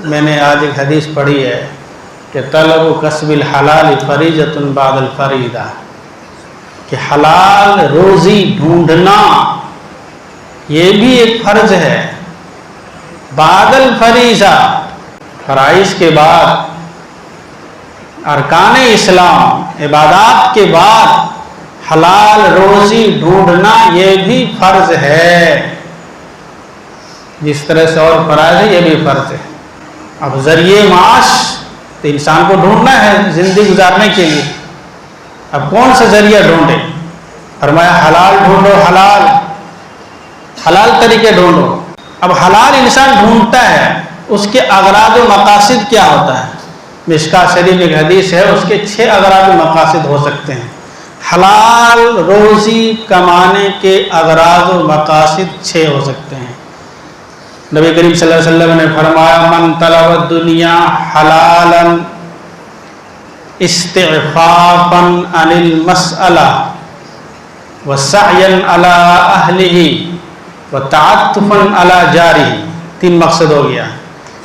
میں نے آج ایک حدیث پڑھی ہے کہ طلب کسب الحلال فریضۃ بعد الفریضہ، کہ حلال روزی ڈھونڈنا یہ بھی ایک فرض ہے بعد الفریضہ، فرائض کے بعد، ارکان اسلام عبادات کے بعد حلال روزی ڈھونڈنا یہ بھی فرض ہے، جس طرح سے اور فرائض ہے یہ بھی فرض ہے۔ اب ذریعے معاش تو انسان کو ڈھونڈنا ہے زندگی گزارنے کے لیے، اب کون سا ذریعہ ڈھونڈے؟ فرمایا حلال ڈھونڈو، حلال طریقے ڈھونڈو۔ اب حلال انسان ڈھونڈتا ہے، اس کے اغراض و مقاصد کیا ہوتا ہے؟ مشکاۃ شریف ایک حدیث ہے، اس کے 6 اغراض و مقاصد ہو سکتے ہیں۔ حلال روزی کمانے کے اغراض و مقاصد 6 ہو سکتے ہیں۔ نبی کریم صلی اللہ علیہ وسلم نے فرمایا من طلب الدنیا حلالا استعفافا عن المسألہ وسعیا علی اہلہ وتعطفا علی جارہ، 3 مقصد ہو گیا۔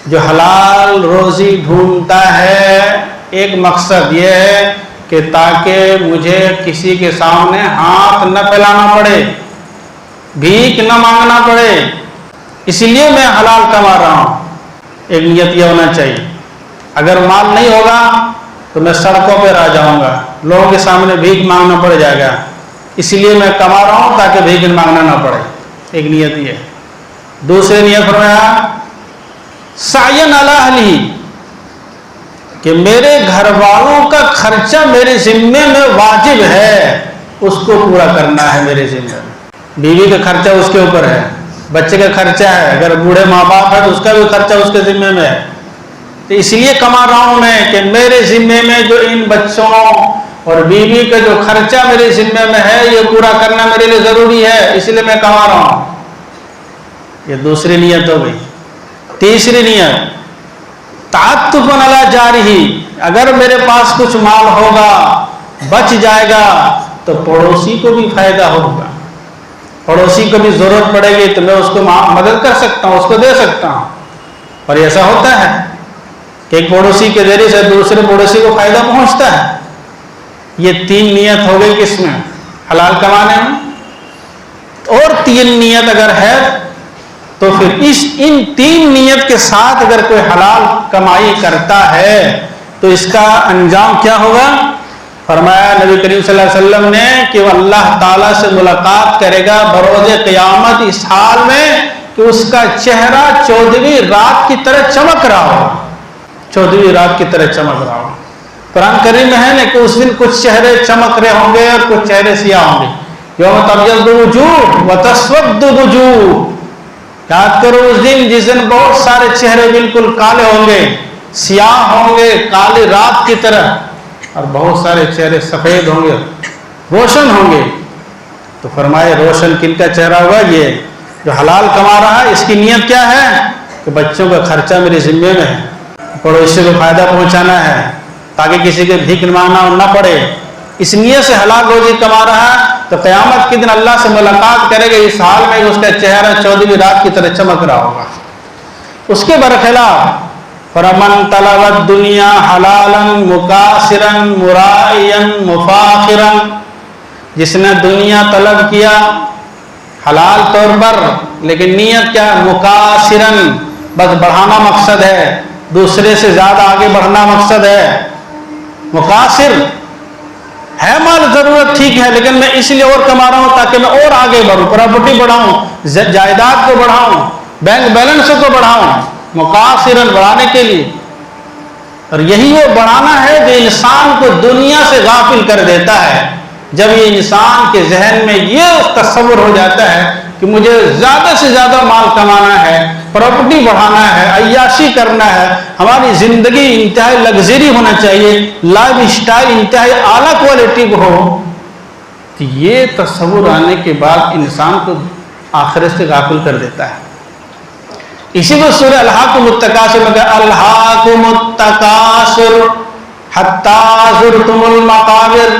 جو حلال روزی ڈھونڈتا ہے، ایک مقصد یہ ہے کہ تاکہ مجھے کسی کے سامنے ہاتھ نہ پھیلانا پڑے، بھیک نہ مانگنا پڑے، اسی لیے میں حلال کما رہا ہوں۔ ایک نیت یہ ہونا چاہیے۔ اگر مال نہیں ہوگا تو میں سڑکوں پہ رہ جاؤں گا، لوگوں کے سامنے بھیک مانگنا پڑ جائے گا، اسی لیے میں کما رہا ہوں تاکہ بھیک مانگنا نہ پڑے، ایک نیت یہ۔ دوسری نیت فرمایا سعی علی اہلہ، کہ میرے گھر والوں کا خرچہ میرے ذمے میں واجب ہے، اس کو پورا کرنا ہے میرے ذمے میں۔ بیوی کا خرچہ اس کے اوپر ہے، بچے کا خرچہ ہے، اگر بوڑھے ماں باپ ہے تو اس کا بھی خرچہ اس کے ذمے میں ہے۔ تو اس لیے کما رہا ہوں میں کہ میرے ذمے میں جو ان بچوں اور بیوی کا جو خرچہ میرے ذمے میں ہے یہ پورا کرنا میرے لیے ضروری ہے، اس لیے میں کما رہا ہوں۔ یہ دوسری نیت ہو گئی۔ تیسری نیت تعطف علی جارہ، اگر میرے پاس کچھ مال ہوگا بچ جائے گا تو پڑوسی کو بھی فائدہ ہوگا، پڑوسی کو بھی ضرورت پڑے گی تو میں اس کو مدد کر سکتا ہوں، اس کو دے سکتا ہوں۔ اور ایسا ہوتا ہے کہ ایک پڑوسی کے ذریعے سے دوسرے پڑوسی کو فائدہ پہنچتا ہے۔ یہ 3 نیت ہو گئی کس میں؟ حلال کمانے میں۔ اور 3 نیت اگر ہے تو پھر ان 3 نیت کے ساتھ اگر کوئی حلال کمائی کرتا ہے تو اس کا انجام کیا ہوگا؟ فرمایا نبی کریم صلی اللہ علیہ وسلم نے کہ وہ اللہ تعالیٰ سے ملاقات کرے گا بروز قیامت اس حال میں کہ اس کا چہرہ 14ویں رات کی طرح چمک رہا ہوگا، 14ویں رات کی طرح چمک رہا ہوگا۔ قرآن کریم میں ہے نا کہ اس دن کچھ چہرے چمک رہے ہوں گے اور کچھ چہرے سیاہ ہوں گے۔ یوم تبیض وجوہ وتسود وجوہ، یاد کرو اس دن جس دن بہت سارے چہرے بالکل کالے ہوں گے، سیاہ ہوں گے کالی رات کی طرح، اور بہت سارے چہرے سفید ہوں گے، روشن ہوں گے۔ تو فرمائے روشن کن کا چہرہ ہوگا؟ یہ جو حلال کما رہا ہے، اس کی نیت کیا ہے کہ بچوں کا خرچہ میرے ذمے میں ہے، پڑوسی کو فائدہ پہنچانا ہے تاکہ کسی کے بھیک مانگنا نہ پڑے، اس نیت سے حلال روزی کما رہا ہے تو قیامت کے دن اللہ سے ملاقات کرے گا اس حال میں کہ اس کا چہرہ 14ویں رات کی طرح چمک رہا ہوگا۔ اس کے برخلاف فَمَنْ طَلَبَ الدُّنْيَا حَلَالًا مُكَاسِرًا مُرَائِيًا مُفَاخِرًا، جس نے دنیا طلب کیا حلال طور پر لیکن نیت کیا؟ مُكَاسِرًا، بس بڑھانا مقصد ہے، دوسرے سے زیادہ آگے بڑھنا مقصد ہے۔ مقاصر ہے، مال ضرورت ٹھیک ہے، لیکن میں اس لیے اور کما رہا ہوں تاکہ میں اور آگے بڑھوں، پراپرٹی بڑھاؤں، جائیداد کو بڑھاؤں، بینک بیلنس کو بڑھاؤں، مقاصرن بڑھانے کے لیے۔ اور یہی وہ بڑھانا ہے جو انسان کو دنیا سے غافل کر دیتا ہے۔ جب یہ انسان کے ذہن میں یہ تصور ہو جاتا ہے کہ مجھے زیادہ سے زیادہ مال کمانا ہے، پراپرٹی بڑھانا ہے، عیاشی کرنا ہے، ہماری زندگی انتہائی لگژری ہونا چاہیے، لائف اسٹائل انتہائی اعلیٰ کوالٹی کو ہو، تو یہ تصور آنے کے بعد انسان کو آخرت سے غافل کر دیتا ہے۔ اسی کو سورہ الحاکم التکاثر میں کہا الحاکم التکاثر حتی زرتم المقابر،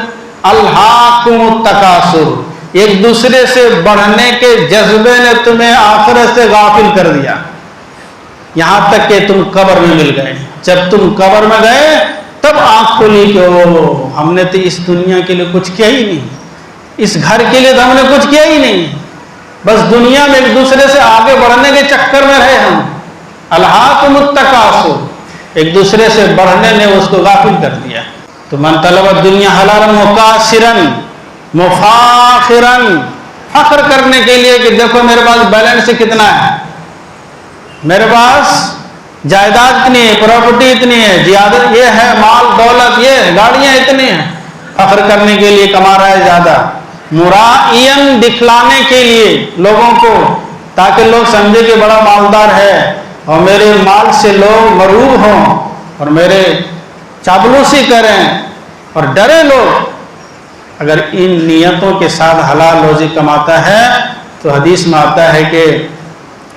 الحاکم التکاثر، ایک دوسرے سے بڑھنے کے جذبے نے تمہیں آخرت سے غافل کر دیا۔ یہاں تک کہ تم قبر میں مل گئے. جب تم قبر میں گئے تب آنکھ کھلی کہ ہم نے تو اس دنیا کے لیے کچھ کیا ہی نہیں, اس گھر کے لیے تو ہم نے کچھ کیا ہی نہیں, بس دنیا میں ایک دوسرے سے آگے بڑھنے کے چکر میں رہے ہم. الہاکم التکاثر, ایک دوسرے سے بڑھنے نے اس کو غافل کر دیا. تو من طلب الدنیا حلالا مکاسرا مفاخرا, فخر کرنے کے لیے کہ دیکھو میرے پاس بیلنس کتنا ہے, میرے پاس جائیداد اتنی ہے, پراپرٹی اتنی ہے, زیادت یہ ہے, مال دولت یہ, گاڑیاں اتنی ہیں, فخر کرنے کے لیے کما رہا ہے زیادہ. مرائین, دکھلانے کے لیے لوگوں کو, تاکہ لوگ سمجھے کہ بڑا مالدار ہے اور میرے مال سے لوگ مروب ہوں اور میرے چاپلوسی کریں اور ڈرے لوگ. اگر ان نیتوں کے ساتھ حلال روزی کماتا ہے تو حدیث میں آتا ہے کہ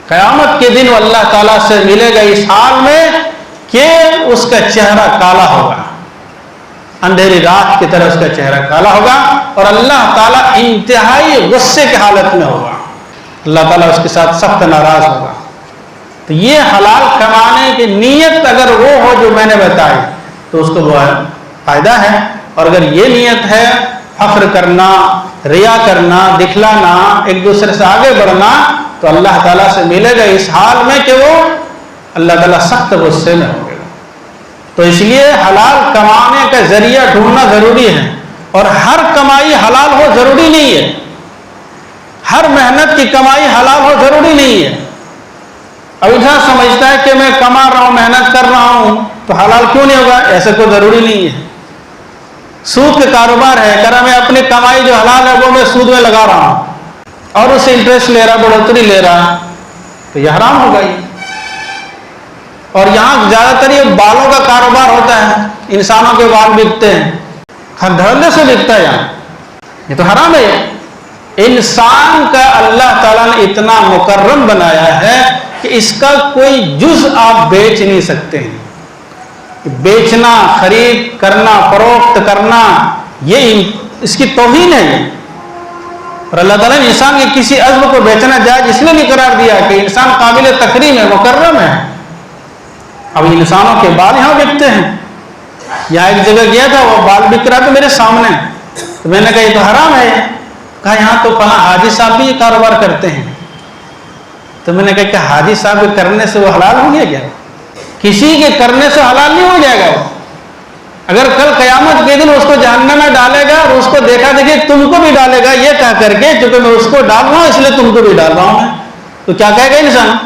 قیامت کے دن وہ اللہ تعالیٰ سے ملے گا اس حال میں کہ اس کا چہرہ کالا ہوگا, اندھیری رات کی طرح اس کا چہرہ کالا ہوگا, اور اللہ تعالیٰ انتہائی غصے کی حالت میں ہوگا. اللہ تعالیٰ اس کے ساتھ سخت ناراض ہوگا. تو یہ حلال کمانے کی نیت اگر وہ ہو جو میں نے بتائی تو اس کو وہ فائدہ ہے. اور اگر یہ نیت ہے فخر کرنا, ریا کرنا, دکھلانا, ایک دوسرے سے آگے بڑھنا, تو اللہ تعالیٰ سے ملے گا اس حال میں کہ وہ اللہ تعالیٰ سخت غصے میں ہوں گے. تو اس لیے حلال کمانے کا ذریعہ ڈھونڈنا ضروری ہے, اور ہر کمائی حلال ہو ضروری نہیں ہے, ہر محنت کی کمائی حلال ہو ضروری نہیں ہے. اب انسان سمجھتا ہے کہ میں کما رہا ہوں, محنت کر رہا ہوں تو حلال کیوں نہیں ہوگا, ایسا کوئی ضروری نہیں ہے. سود کے کاروبار ہے, کرا میں اپنی کمائی جو حلال ہے وہ میں سود میں لگا رہا ہوں اور اس سے انٹرسٹ لے رہا, بڑھوتری لے رہا, تو یہ حرام ہوگا ہی. اور یہاں زیادہ تر یہ بالوں کا کاروبار ہوتا ہے, انسانوں کے بال بکتے ہیں, ہر دھڑلے سے بکتا ہے یہاں, یہ تو حرام ہے. انسان کا اللہ تعالیٰ نے اتنا مکرم بنایا ہے کہ اس کا کوئی جز آپ بیچ نہیں سکتے ہیں. بیچنا, خرید کرنا, فروخت کرنا, یہ اس کی توہین ہے. اور اللہ تعالیٰ نے انسان کے کسی عضو کو بیچنا جائز اس لیے نہیں قرار دیا کہ انسان قابل تکریم ہے, مکرم ہے. اب انسانوں کے بال یہاں بکتے ہیں. یہاں ایک جگہ گیا تھا, وہ بال بک رہا تھا میرے سامنے, تو میں نے کہا یہ تو حرام ہے. کہا یہاں تو کہاں حاجی صاحب بھی یہ کاروبار کرتے ہیں. تو میں نے کہا کہ حاجی صاحب کے کرنے سے وہ حلال ہو گیا کیا؟ کسی کے کرنے سے حلال نہیں ہو جائے گا. اگر کل قیامت کے دن اس کو جہنم میں ڈالے گا اور اس کو دیکھا دیکھے تم کو بھی ڈالے گا, یہ کہہ کر کے چونکہ میں اس کو ڈال رہا ہوں اس لیے تم کو بھی ڈال رہا ہوں میں, تو کیا کہے گا انسان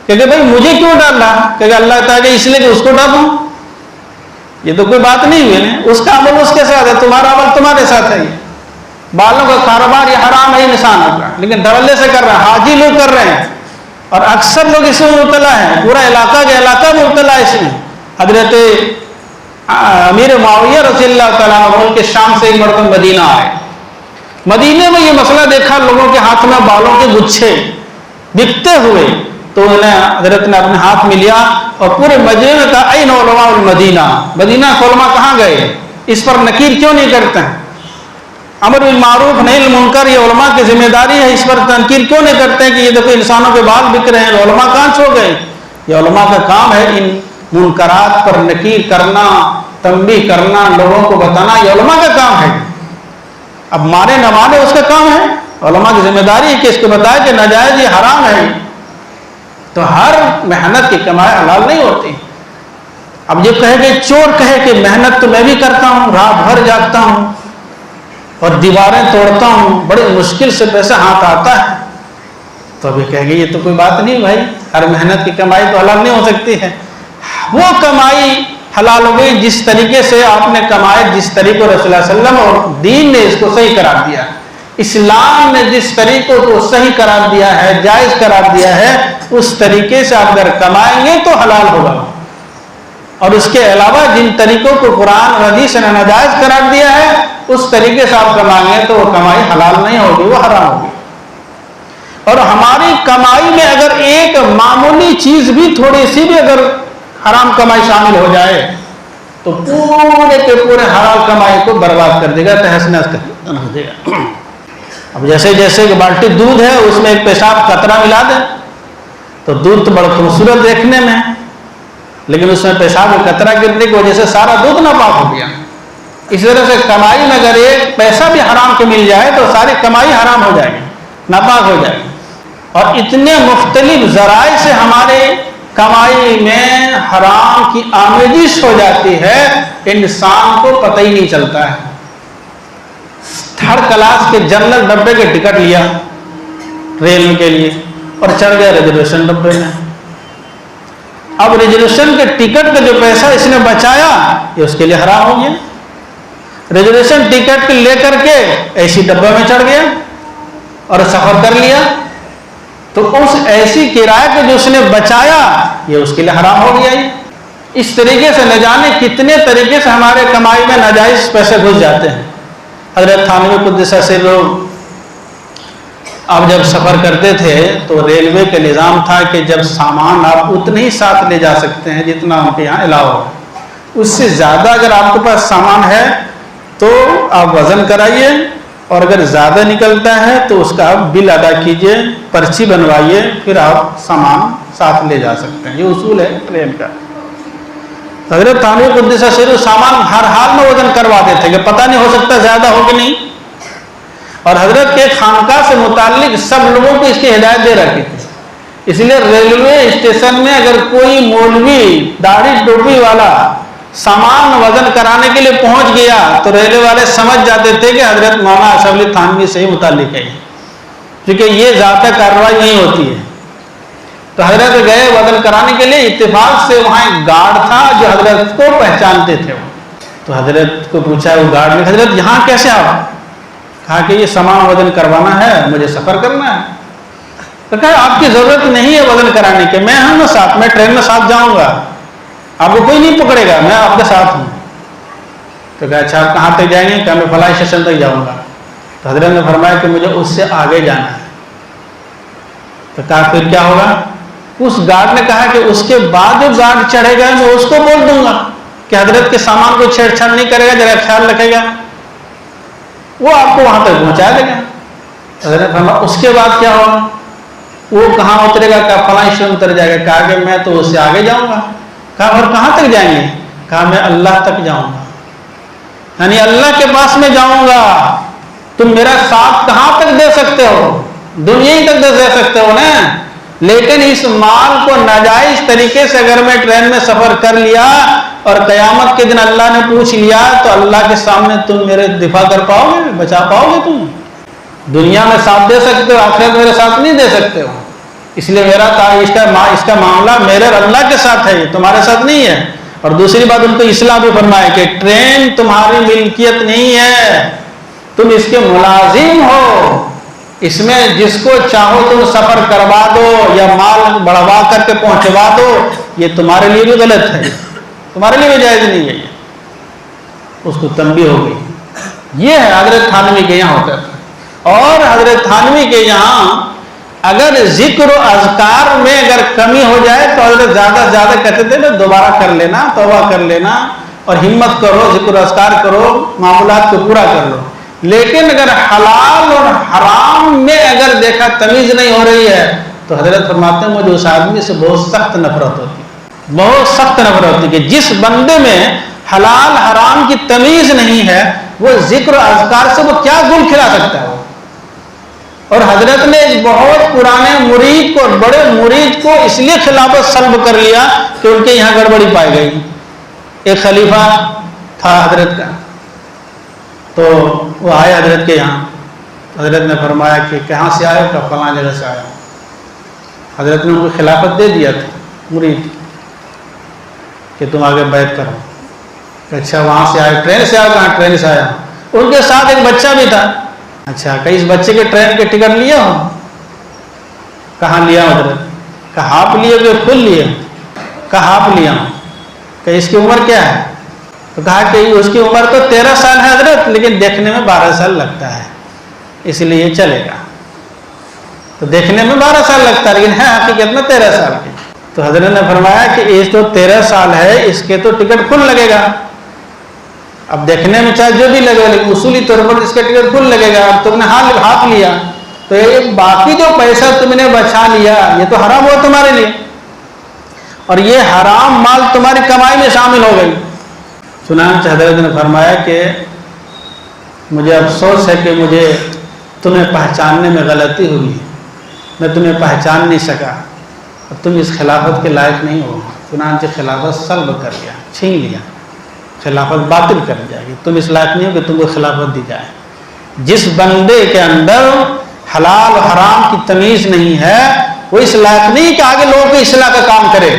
کہ بھائی مجھے کیوں ڈال رہا, کہ اللہ تعالیٰ اس لیے کہ اس کو ڈال رہا ہوں. یہ تو کوئی بات نہیں ہوئی نا, اس کا عمل اس کے ساتھ ہے, تمہارا عمل تمہارے ساتھ ہے. بالوں کا کاروبار یہ حرام ہے انسانوں کا, لیکن دھڑلے سے کر رہے ہیں, حاجی لوگ کر رہے ہیں, اور اکثر لوگ اس میں مبتلا ہیں. پورا علاقہ کا علاقہ مبتلا ہے اس میں. حضرت امیر معاویہ رضی اللہ تعالیٰ عنہ کے شام سے ایک مرتبہ مدینہ آئے. مدینے میں یہ مسئلہ دیکھا, لوگوں کے ہاتھ میں بالوں کے گچھے بکتے ہوئے, تو انہیں حضرت نے اپنے ہاتھ میں لیا اور پورے مجمع میں کہا این علماء المدینہ, مدینہ کے علماء کہاں گئے, اس پر نکیر کیوں نہیں کرتے ہیں, امر بالمعروف نہی عن المنکر یہ علماء کی ذمہ داری ہے, اس پر تنقید کیوں نہیں کرتے ہیں کہ یہ دیکھو انسانوں کے بال بک رہے ہیں, علماء کہاں چھو گئے. یہ علماء کا کام ہے ان منکرات پر نکیر کرنا, تنبیہ کرنا, لوگوں کو بتانا, یہ علماء کا کام ہے. اب مانے نہ مانے اس کا کام ہے, علماء کی ذمہ داری ہے کہ اس کو بتائے کہ ناجائز یہ حرام ہے. تو ہر محنت کی کمائی حلال نہیں ہوتی. اب یہ کہے کہ چور کہے کہ محنت تو میں بھی کرتا ہوں, رات بھر جاگتا ہوں اور دیواریں توڑتا ہوں, بڑی مشکل سے پیسہ ہاتھ آتا ہے, تو ابھی کہے گے یہ تو کوئی بات نہیں بھائی, ہر محنت کی کمائی تو حلال نہیں ہو سکتی ہے. وہ کمائی حلال ہو گئی جس طریقے سے آپ نے کمائے, جس طریقے رسول اللہ صلی اللہ علیہ وسلم اور دین نے اس کو صحیح قرار دیا, اسلام نے جس طریقے کو صحیح قرار دیا ہے, جائز قرار دیا ہے, اس طریقے سے آپ اگر کمائیں گے تو حلال ہوگا. اور اس کے علاوہ جن طریقوں کو قرآن اور حدیث نے ناجائز قرار دیا ہے اس طریقے سے آپ کمائیں گے تو وہ کمائی حلال نہیں ہوگی, وہ حرام ہوگی. اور ہماری کمائی میں اگر ایک معمولی چیز بھی, تھوڑی سی بھی اگر حرام کمائی شامل ہو جائے تو پورے کے پورے حلال کمائی کو برباد کر دے گا, تہس نہس کر دے گا. اب جیسے کہ بالٹی دودھ ہے, اس میں ایک پیشاب قطرہ ملا دیں تو دودھ تو بڑا خوبصورت دیکھنے میں, لیکن اس میں پیشاب کا قطرہ گرنے کی وجہ سے سارا دودھ ناپاک ہو گیا. اس طرح سے کمائی میں اگر ایک پیسہ بھی حرام کے مل جائے تو ساری کمائی حرام ہو جائے گی, ناپاک ہو جائے گی. اور اتنے مختلف ذرائع سے ہمارے کمائی میں حرام کی آمیزش ہو جاتی ہے, انسان کو پتہ ہی نہیں چلتا ہے. تھرڈ کلاس کے جنرل ڈبے کے ٹکٹ لیا ریل کے لیے اور چڑھ گیا ریزرویشن ڈبے میں. اب ریزرویشن کے ٹکٹ کا جو پیسہ اس نے بچایا یہ اس کے لیے حرام ہو گیا. ریزرویشن ٹکٹ لے کر کے ایسی ڈبے میں چڑھ گیا اور سفر کر لیا, تو اس ایسی کرایہ کو جو اس نے بچایا یہ اس کے لیے حرام ہو گیا. اس طریقے سے نہ جانے کتنے طریقے سے ہمارے کمائی میں ناجائز پیسے گھس جاتے ہیں. حضرت تھانوی قدس سرہ آپ جب سفر کرتے تھے تو ریلوے کا نظام تھا کہ جب سامان آپ اتنے ہی ساتھ لے جا سکتے ہیں جتنا ان کے یہاں الاؤ ہے. اس سے زیادہ اگر آپ کے پاس سامان ہے تو آپ وزن کرائیے, اور اگر زیادہ نکلتا ہے تو اس کا آپ بل ادا کیجئے, پرچی بنوائیے, پھر آپ سامان ساتھ لے جا سکتے ہیں. یہ اصول ہے ٹرین کا. حضرت تھانوی قدس سرہ سامان ہر حال میں وزن کرواتے تھے کہ پتہ نہیں ہو سکتا زیادہ ہو کہ نہیں, اور حضرت کے خانقاہ سے متعلق سب لوگوں کو اس کی ہدایت دے رکھی تھی. اس لیے ریلوے اسٹیشن میں اگر کوئی مولوی داڑھی ٹوپی والا سامان وزن کرانے کے لیے پہنچ گیا تو ریلوے والے سمجھ جاتے تھے کہ حضرت مولانا اشرف علی تھانوی سے ہی متعلق ہے, کیونکہ یہ ذاتی کارروائی نہیں ہوتی ہے. تو حضرت گئے وزن کرانے کے لیے, اتفاق سے وہاں ایک گارڈ تھا جو حضرت کو پہچانتے تھے. تو حضرت کو پوچھا وہ گارڈ نے, حضرت یہاں کیسے آپ؟ کہا کہ یہ سامان وزن کروانا ہے, مجھے سفر کرنا ہے. تو کہا آپ کی ضرورت نہیں ہے وزن کرانے کے, میں ہوں نا ساتھ, میں ٹرین میں ساتھ جاؤں گا, آپ کو کوئی نہیں پکڑے گا, میں آپ کے ساتھ ہوں. تو کہا اچھا آپ کہاں تک جائیں گے؟ کہ میں فلاں اسٹیشن تک جاؤں گا. تو حضرت نے فرمایا کہ مجھے اس سے آگے جانا ہے. تو کہا پھر کیا ہوگا؟ اس گارڈ نے کہا کہ اس کے بعد جو گارڈ چڑھے گا میں اس کو بول دوں گا کہ حضرت کے سامان کو چھیڑ چھاڑ نہیں کرے گا, ذرا خیال رکھے گا, وہ آپ کو وہاں تک پہنچا دے گا. حضرت نے فرمایا اس کے بعد کیا ہوگا؟ وہ کہاں اترے گا؟ کہا فلاں اسٹیشن اتر جائے گا. کہا کہ میں تو اس سے آگے جاؤں گا. کہا اور کہاں تک جائیں گے؟ کہا میں اللہ تک جاؤں گا, یعنی اللہ کے پاس میں جاؤں گا. تم میرا ساتھ کہاں تک دے سکتے ہو؟ دنیا ہی تک دے سکتے ہو نا, لیکن اس مال کو ناجائز طریقے سے اگر میں ٹرین میں سفر کر لیا اور قیامت کے دن اللہ نے پوچھ لیا تو اللہ کے سامنے تم میرے دفاع کر پاؤ گے, بچا پاؤ گے؟ تم دنیا میں ساتھ دے سکتے ہو, آخرت میرے ساتھ نہیں دے سکتے ہو. اس لیے اس کا معاملہ میرے اور اللہ کے ساتھ ہے, تمہارے ساتھ نہیں ہے. اور دوسری بات ان کو اصلاح بھی فرمایا کہ ٹرین تمہاری ملکیت نہیں ہے, تم اس کے ملازم ہو. اس میں جس کو چاہو تم سفر کروا دو یا مال بڑھوا کر کے پہنچوا دو, یہ تمہارے لیے بھی غلط ہے, تمہارے لیے بھی جائز نہیں ہے. یہ اس کو تنبیہ ہو گئی. یہ ہے حضرت تھانوی کے یہاں ہوتا تھا. اور حضرت تھانوی کے یہاں اگر ذکر و اذکار میں اگر کمی ہو جائے تو حضرت زیادہ سے زیادہ کہتے تھے نا دوبارہ کر لینا, توبہ کر لینا اور ہمت کرو, ذکر و اذکار کرو, معاملات کو پورا کر لو. لیکن اگر حلال اور حرام میں اگر دیکھا تمیز نہیں ہو رہی ہے تو حضرت فرماتے ہیں مجھے اس آدمی سے بہت سخت نفرت ہوتی, بہت سخت نفرت ہوتی کہ جس بندے میں حلال حرام کی تمیز نہیں ہے وہ ذکر و اذکار سے وہ کیا گل کھلا سکتا ہے وہ. اور حضرت نے ایک بہت پرانے مرید کو, بڑے مرید کو اس لیے خلافت سلب کر لیا کہ ان کے یہاں گڑبڑی پائی گئی. ایک خلیفہ تھا حضرت کا, تو وہ آئے حضرت کے یہاں. حضرت نے فرمایا کہ کہاں سے آئے؟ کہ فلاں جگہ سے آیا. حضرت نے ان کو خلافت دے دیا تھا مرید کہ تم آگے بیعت کرو. کہ اچھا وہاں سے آئے, ٹرین سے آیا؟ کہاں ٹرین سے آیا. ان کے ساتھ ایک بچہ بھی تھا. اچھا کہ اس بچے کے ٹرین کے ٹکٹ لیا ہو؟ کہاں لیا حضرت؟ کہ ہاف لیے کہ فل لیے؟ کہ ہاف لیا ہوں. کہ اس کی عمر کیا ہے؟ تو کہا کہ اس کی عمر تو 13 سال ہے حضرت, لیکن دیکھنے میں 12 سال لگتا ہے, اس لیے یہ چلے گا. تو دیکھنے میں 12 سال لگتا ہے لیکن ہے حقیقت میں 13 سال کی. تو حضرت نے فرمایا کہ یہ تو 13 سال ہے, اس کے تو ٹکٹ فل لگے گا. اب دیکھنے میں چاہے جو بھی لگے لیکن اصولی طور پر اس کا ٹکٹ فل لگے گا. اب تم نے ہاتھ لیا تو یہ باقی جو پیسہ تم نے بچا لیا یہ تو حرام ہوا تمہارے لیے. اور یہ حرام مال تمہاری کمائی میں شامل ہو گئی۔ چنانچہ حضرت نے فرمایا کہ مجھے افسوس ہے کہ مجھے تمہیں پہچاننے میں غلطی ہوئی، میں تمہیں پہچان نہیں سکا، اور تم اس خلافت کے لائق نہیں ہو۔ چنانچہ خلافت سلب کر لیا، چھین لیا، خلافت باطل کر دیا کہ تم اس لائق نہیں ہو کہ تم کو خلافت دی جائے۔ جس بندے کے اندر حلال و حرام کی تمیز نہیں ہے وہ اس لائق نہیں کہ آگے لوگوں کی اصلاح کا کام کرے۔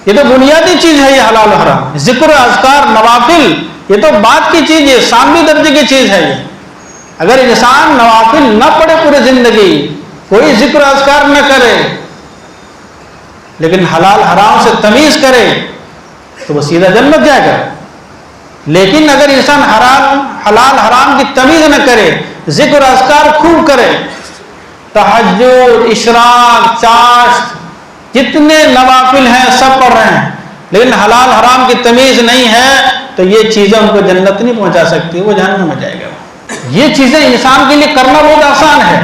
یہ تو بنیادی چیز ہے، یہ حلال و حرام، ذکر اذکار نوافل یہ تو بات کی چیز ہے، ثانوی درجے کی چیز ہے۔ یہ اگر انسان نوافل نہ پڑھے پورے زندگی، کوئی ذکر اذکار نہ کرے، لیکن حلال حرام سے تمیز کرے تو وہ سیدھا جنت جائے گا۔ لیکن اگر انسان حلال حرام کی تمیز نہ کرے، ذکر اذکار خوب کرے، تہجد، اشراق، چاشت، جتنے نوافل ہیں سب پڑھ رہے ہیں، لیکن حلال حرام کی تمیز نہیں ہے تو یہ چیزیں ان کو جنت نہیں پہنچا سکتی، وہ جہنم میں جائے گا۔ یہ چیزیں انسان کے لیے کرنا بہت آسان ہے،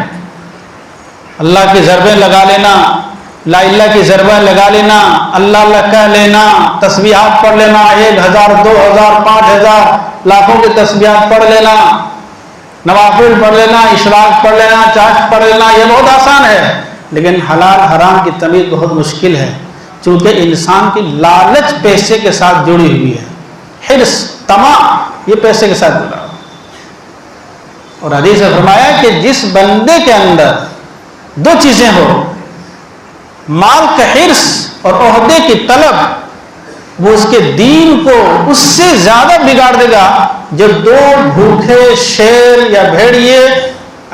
اللہ کی ضربیں لگا لینا، لا الہ کی ضربیں لگا لینا، اللہ اللہ کہہ لینا، تسبیحات پڑھ لینا، 1000 2000 5000 لاکھوں کی تسبیحات پڑھ لینا، نوافل پڑھ لینا، اشراق پڑھ لینا، چاشت پڑھ لینا، یہ بہت آسان ہے۔ لیکن حلال حرام کی تمیز بہت مشکل ہے، چونکہ انسان کی لالچ پیسے کے ساتھ جڑی ہوئی ہے، حرص، طمع، یہ پیسے کے ساتھ جڑا۔ اور حدیث میں فرمایا کہ جس بندے کے اندر دو چیزیں ہو، مال کا حرص اور عہدے کی طلب، وہ اس کے دین کو اس سے زیادہ بگاڑ دے گا جو دو بھوکے شیر یا بھیڑیے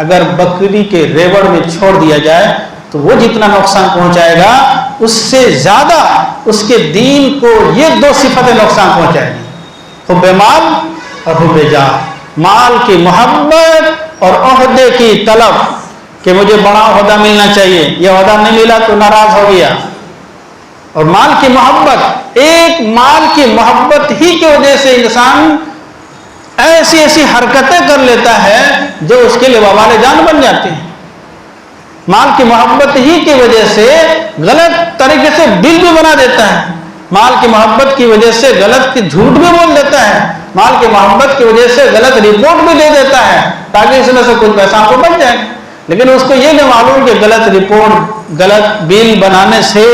اگر بکری کے ریوڑ میں چھوڑ دیا جائے تو وہ جتنا نقصان پہنچائے گا اس سے زیادہ اس کے دین کو یہ دو صفتیں نقصان پہنچائیں گی، حب مال اور حب جاہ، مال کی محبت اور عہدے کی طلب کہ مجھے بڑا عہدہ ملنا چاہیے، یہ عہدہ نہیں ملا تو ناراض ہو گیا، اور مال کی محبت، ایک مال کی محبت ہی کی وجہ سے انسان ایسی ایسی حرکتیں کر لیتا ہے جو اس کے لیے وبال جان بن جاتی ہیں۔ مال کی محبت ہی کی وجہ سے غلط طریقے سے بل بھی بنا دیتا ہے، مال کی محبت کی وجہ سے غلط کی جھوٹ بھی بول دیتا ہے، مال کی محبت کی وجہ سے غلط رپورٹ بھی دے دیتا ہے تاکہ اس میں سے کچھ پیسہ کو بچ جائے، لیکن اس کو یہ نہیں معلوم کہ غلط رپورٹ، غلط بل بنانے سے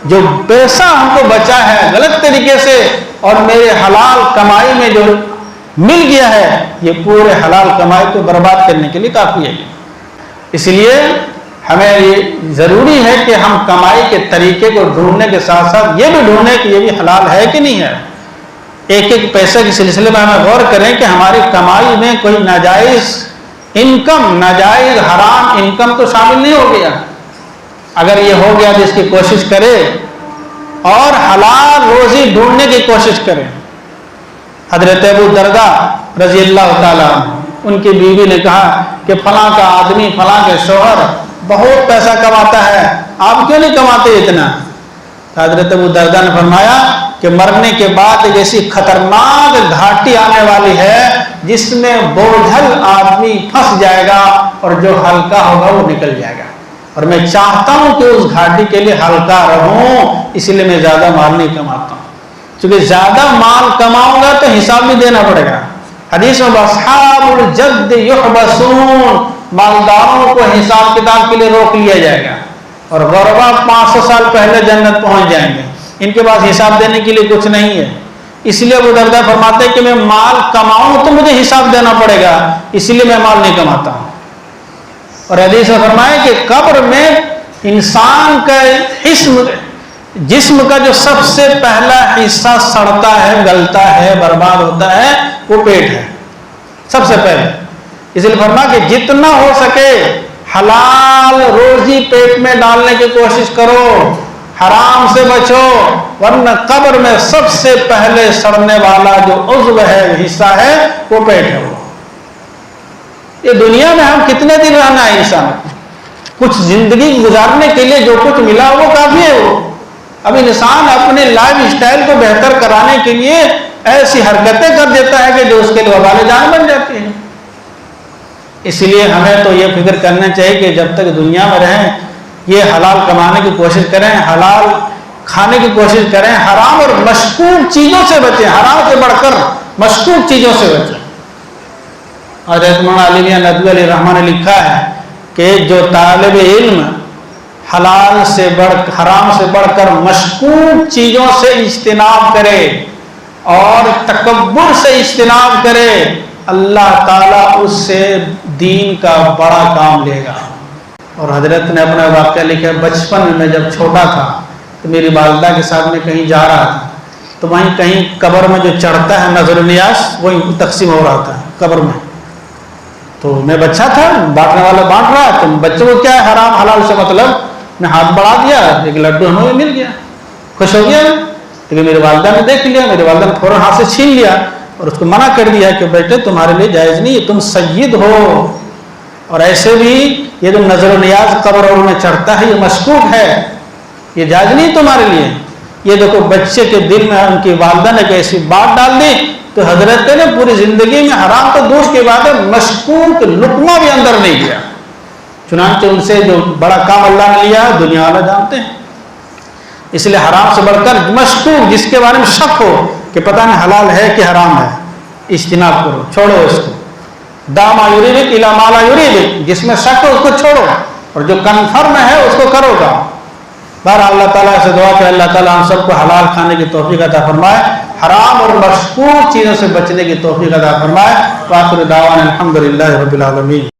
جو پیسہ ہم کو بچا ہے غلط طریقے سے اور میرے حلال کمائی میں جو مل گیا ہے، یہ پورے حلال کمائی کو برباد کرنے کے لیے کافی ہے۔ اس لیے ہمیں یہ ضروری ہے کہ ہم کمائی کے طریقے کو ڈھونڈنے کے ساتھ ساتھ یہ بھی ڈھونڈیں کہ یہ بھی حلال ہے کہ نہیں ہے۔ ایک ایک پیسے کے سلسلے میں ہمیں غور کریں کہ ہماری کمائی میں کوئی ناجائز انکم، ناجائز حرام انکم تو شامل نہیں ہو گیا۔ اگر یہ ہو گیا تو اس کی کوشش کرے اور حلال روزی ڈھونڈنے کی کوشش کرے۔ حضرت ابو درداء رضی اللہ تعالیٰ ان کی بیوی نے کہا کہ فلاں کا آدمی، فلاں کے شوہر بہت پیسہ کماتا ہے، آپ کیوں نہیں کماتے اتنا؟ حضرت ابو درداء نے فرمایا کہ مرنے کے بعد ایک ایسی خطرناک گھاٹی آنے والی ہے جس میں بوجھل آدمی پھنس جائے گا اور جو ہلکا ہوگا وہ نکل جائے گا، اور میں چاہتا ہوں کہ اس گھاٹی کے لیے ہلکا رہوں، اس لیے میں زیادہ مال نہیں کماتا ہوں، کیونکہ زیادہ مال کماؤں گا تو حساب بھی دینا پڑے گا۔ حدیث میں اصحاب الجد یحبسون، مالداروں کو حساب کتاب کے لیے روک لیا جائے گا، اور غربا 500 سال پہلے جنت پہنچ جائیں گے، ان کے پاس حساب دینے کے لیے کچھ نہیں ہے۔ اس لیے ابو درداء فرماتے ہیں کہ میں مال کماؤں تو مجھے حساب دینا پڑے گا، اسی لیے میں مال نہیں کماتا ہوں۔ اور حدیث میں فرمایا کہ قبر میں انسان کا جسم کا جو سب سے پہلا حصہ سڑتا ہے، گلتا ہے، برباد ہوتا ہے، وہ پیٹ ہے سب سے پہلے۔ اس لیے فرمایا کہ جتنا ہو سکے حلال روزی پیٹ میں ڈالنے کی کوشش کرو، حرام سے بچو، ورنہ قبر میں سب سے پہلے سڑنے والا جو عضو ہے، حصہ ہے، وہ پیٹ ہے۔ یہ دنیا میں ہم کتنے دن رہنا ہے انسان کو؟ کچھ زندگی گزارنے کے لیے جو کچھ ملا وہ کافی ہے۔ وہ اب انسان اپنے لائف اسٹائل کو بہتر کرانے کے لیے ایسی حرکتیں کر دیتا ہے کہ جو اس کے لیے وبال جان بن جاتی ہیں۔ اس لیے ہمیں تو یہ فکر کرنا چاہیے کہ جب تک دنیا میں رہیں یہ حلال کمانے کی کوشش کریں، حلال کھانے کی کوشش کریں، حرام اور مشکوک چیزوں سے بچیں، حرام سے بڑھ کر مشکوک چیزوں سے بچیں۔ حضرت مولانا علی میاں ندوی علیہ الرحمہ نے لکھا ہے کہ جو طالب علم حلال سے حرام سے بڑھ کر مشکوک چیزوں سے اجتناب کرے اور تکبر سے اجتناب کرے، اللہ تعالیٰ اس سے دین کا بڑا کام لے گا۔ اور حضرت نے اپنا واقعہ لکھا، بچپن میں جب چھوٹا تھا تو میری والدہ کے ساتھ میں کہیں جا رہا تھا، تو وہیں کہیں قبر میں جو چڑھتا ہے نظر نیاز وہی تقسیم ہو رہا تھا قبر میں، تو میں بچہ تھا، بانٹنے والا بانٹ رہا، تو بچوں کو کیا ہے حرام حلال سے مطلب، میں ہاتھ بڑھا دیا، ایک لڈو ہمیں مل گیا، خوش ہو گیا، لیکن میری والدہ نے دیکھ لیا، میری والدہ نے فوراً ہاتھ سے چھین لیا اور اس کو منع کر دیا کہ بیٹے تمہارے لیے جائز نہیں ہے، تم سید ہو، اور ایسے بھی یہ جو نظر و نیاز قبروں میں چڑھتا ہے یہ مشکوک ہے، یہ جائز نہیں تمہارے لیے۔ یہ دیکھو بچے کے دل میں ان کی والدہ نے ایسی بات ڈال دی تو حضرت نے پوری زندگی میں حرام تو دور کی بات ہے مشکوک لقمہ بھی اندر نہیں گیا۔ چنانچہ ان سے جو بڑا کام اللہ نے لیا دنیا والا جانتے ہیں، اس لیے حرام سے بڑھ کر مشکوک جس کے بارے میں شک ہو کہ پتہ نہیں حلال ہے کہ حرام ہے، اجتناب کرو، چھوڑو اس کو۔ دا ما یریبک الی ما لا یریبک، جس میں شک ہو اس کو چھوڑو اور جو کنفرم ہے اس کو کرو گا۔ بہرحال اللہ تعالیٰ سے دعا کہ اللہ تعالیٰ ہم سب کو حلال کھانے کی توفیق عطا فرمائے، حرام اور مشکوک چیزوں سے بچنے کی توفیق عطا فرمائے۔ وآخر دعوانا الحمدللہ رب العالمین۔